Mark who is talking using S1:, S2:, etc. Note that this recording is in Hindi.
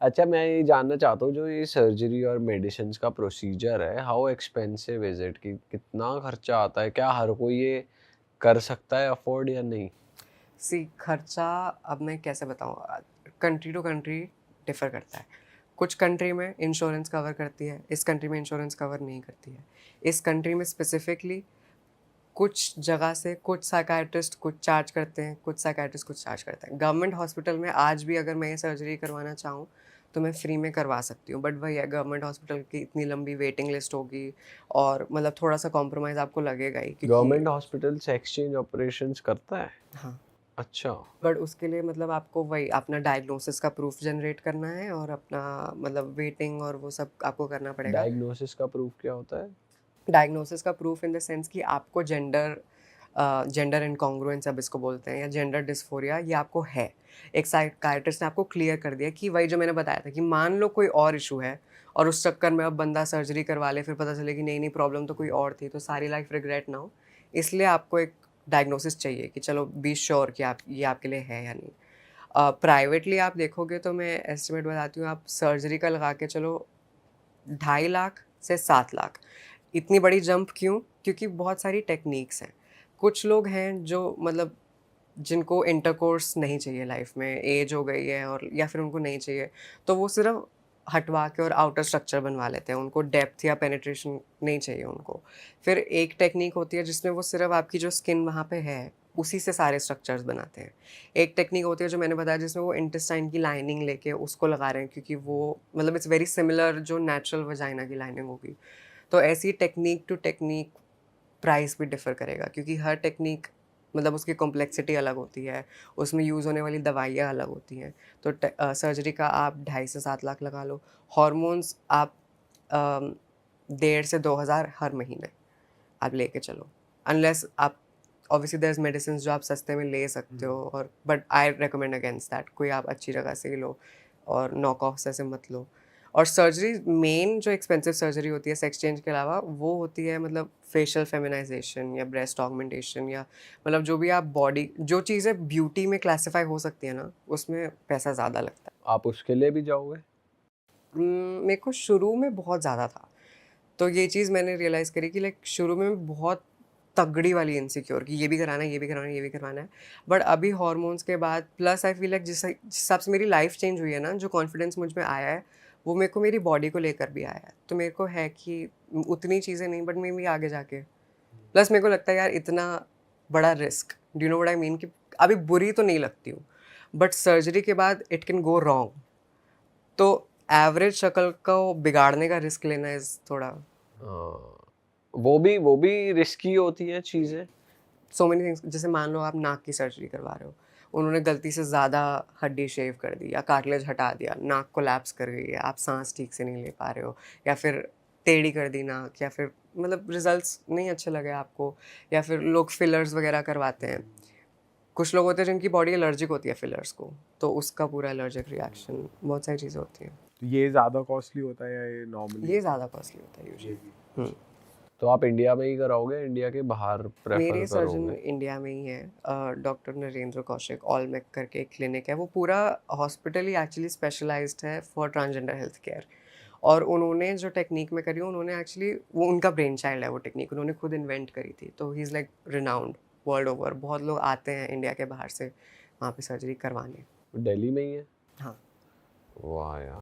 S1: अच्छा, मैं ये जानना चाहता हूँ जो ये सर्जरी और मेडिसिन्स का प्रोसीजर है, हाउ एक्सपेंसिव इज़ इट? कि कितना खर्चा आता है? क्या हर कोई ये कर सकता है अफ़ोर्ड या नहीं?
S2: सी खर्चा, अब मैं कैसे बताऊँ, कंट्री टू कंट्री डिफ़र करता है। कुछ कंट्री में इंश्योरेंस कवर करती है, इस कंट्री में इंश्योरेंस कवर नहीं करती है। इस कंट्री में स्पेसिफ़िकली कुछ जगह से कुछ साइकियाट्रिस्ट कुछ चार्ज करते हैं, कुछ साइकियाट्रिस्ट कुछ चार्ज करते हैं। गवर्नमेंट हॉस्पिटल में आज भी अगर मैं ये सर्जरी करवाना चाहूँ, तो मैं फ्री में करवा सकती हूँ। बट वही है, गवर्नमेंट हॉस्पिटल की इतनी लंबी वेटिंग लिस्ट होगी और मतलब थोड़ा-सा कॉम्प्रोमाइज़ आपको लगेगा ही, क्योंकि
S1: गवर्नमेंट हॉस्पिटल्स एक्सचेंज ऑपरेशंस करता है?
S2: हाँ,
S1: अच्छा,
S2: बट उसके लिए मतलब आपको वही अपना डायग्नोसिस का प्रूफ जनरेट करना है और अपना मतलब वेटिंग और वो सब आपको करना पड़ेगा।
S1: डायग्नोसिस का प्रूफ क्या होता है?
S2: डायग्नोसिस का प्रूफ इन द सेंस कि आपको जेंडर इनकॉन्ग्रुएंस अब इसको बोलते हैं, या जेंडर डिस्फोरिया, ये आपको है। एक साइकियाट्रिस्ट ने आपको क्लियर कर दिया कि वही जो मैंने बताया था कि मान लो कोई और इशू है और उस चक्कर में अब बंदा सर्जरी करवा ले, फिर पता चले कि नहीं नहीं प्रॉब्लम तो कोई और थी, तो सारी लाइफ रिग्रेट ना हो। इसलिए आपको एक डायग्नोसिस चाहिए कि चलो बी श्योर कि आप ये आपके लिए है या नहीं। प्राइवेटली आप देखोगे तो मैं एस्टिमेट बताती हूँ, आप सर्जरी का लगा के चलो 2.5 लाख से 7 लाख। इतनी बड़ी जंप क्यों? क्योंकि बहुत सारी टेक्नीक्स हैं। कुछ लोग हैं जो मतलब जिनको इंटरकोर्स नहीं चाहिए लाइफ में, एज हो गई है और या फिर उनको नहीं चाहिए, तो वो सिर्फ़ हटवा के और आउटर स्ट्रक्चर बनवा लेते हैं, उनको डेप्थ या पेनिट्रेशन नहीं चाहिए उनको। फिर एक टेक्नीक होती है जिसमें वो सिर्फ़ आपकी जो स्किन वहाँ पे है, उसी से सारे स्ट्रक्चर्स बनाते हैं। एक टेक्नीक होती है जो मैंने बताया जिसमें वो इंटेस्टाइन की लाइनिंग लेके उसको लगा रहे हैं, क्योंकि वो मतलब इट्स वेरी सिमिलर जो नेचुरल वजाइना की लाइनिंग होगी। तो ऐसी टेक्नीक टू टेक्नीक प्राइस भी डिफ़र करेगा, क्योंकि हर टेक्नीक मतलब उसकी कॉम्प्लेक्सिटी अलग होती है, उसमें यूज़ होने वाली दवाइयाँ अलग होती हैं। तो सर्जरी का आप 2.5 से 7 लाख लगा लो। हॉर्मोन्स आप अम, 1.5 से 2,000 हर महीने आप लेके चलो। अनलेस आप ऑब्वियसली देयर इज़ मेडिसिन्स जो आप सस्ते में ले सकते हो, और but I recommend against that, कोई आप अच्छी जगह से ही लो और नॉक ऑफ्स ऐसे मत लो। और सर्जरी मेन जो एक्सपेंसिव सर्जरी होती है सेक्स चेंज के अलावा, वो होती है मतलब फेशियल फेमिनाइज़ेशन या ब्रेस्ट ऑगमेंटेशन, या मतलब जो भी आप बॉडी जो चीज़ें ब्यूटी में क्लासिफ़ाई हो सकती है ना, उसमें पैसा ज़्यादा लगता है।
S1: आप उसके लिए भी जाओगे?
S2: मेरे को शुरू में बहुत ज़्यादा था। तो ये चीज़ मैंने रियलाइज़ करी कि लाइक शुरू में मैं बहुत तगड़ी वाली इनसिक्योर कि ये भी कराना है, ये भी करवाना है, ये भी करवाना है। बट अभी हॉर्मोन्स के बाद प्लस आई फ़ील लाइक जिस हिसाब से मेरी लाइफ़ चेंज हुई है ना, जो कॉन्फिडेंस मुझ में आया है, वो मेरे को मेरी बॉडी को लेकर भी आया है। तो मेरे को है कि उतनी चीज़ें नहीं, बट मे बी आगे जाके। प्लस मेरे को लगता है यार इतना बड़ा risk, do you know what I mean, कि अभी बुरी तो नहीं लगती हूँ, बट सर्जरी के बाद इट कैन गो रॉन्ग। तो एवरेज शक्ल को बिगाड़ने का रिस्क लेना इज़ थोड़ा
S1: हाँ, वो भी रिस्की होती हैं चीज़ें?
S2: So many things. जैसे मान लो आप नाक की सर्जरी करवा रहे हो, उन्होंने गलती से ज़्यादा हड्डी शेव कर दी या कार्टिलेज हटा दिया, नाक कोलैप्स कर गई है, आप सांस ठीक से नहीं ले पा रहे हो, या फिर टेढ़ी कर दी नाक, या फिर मतलब रिजल्ट्स नहीं अच्छे लगे आपको, या फिर लोग फिलर्स वगैरह करवाते हैं। कुछ लोग होते हैं जिनकी बॉडी एलर्जिक होती है फिलर्स को, तो उसका पूरा एलर्जिक रिएक्शन, बहुत सारी चीज़ें होती हैं।
S3: तो ये ज़्यादा कॉस्टली होता है या ये नॉर्मली
S2: ये
S3: होता
S2: ज़्यादा कॉस्टली होता है
S3: है? ये
S2: यूजुअली।
S3: भी।
S2: हुँ।
S1: तो आप इंडिया में ही कराओगे, इंडिया के बाहर प्रेफ़र
S2: मेरे सर्जन
S1: करोगे?
S2: इंडिया में ही हैं, डॉक्टर नरेंद्र कौशिक, ऑलमेक करके एक क्लिनिक है, वो पूरा हॉस्पिटल ही एक्चुअली स्पेशलाइज्ड है फॉर ट्रांसजेंडर हेल्थ केयर। और उन्होंने जो टेक्निक में करी, उन्होंने एक्चुअली वो उनका ब्रेन चाइल्ड है वो टेक्निक, उन्होंने खुद इन्वेंट करी थी, तो he is like renowned world over, बहुत लोग आते हैं इंडिया के बाहर से वहाँ पे सर्जरी करवाने।
S1: दिल्ली में ही है?
S2: हाँ।
S1: वाह यार!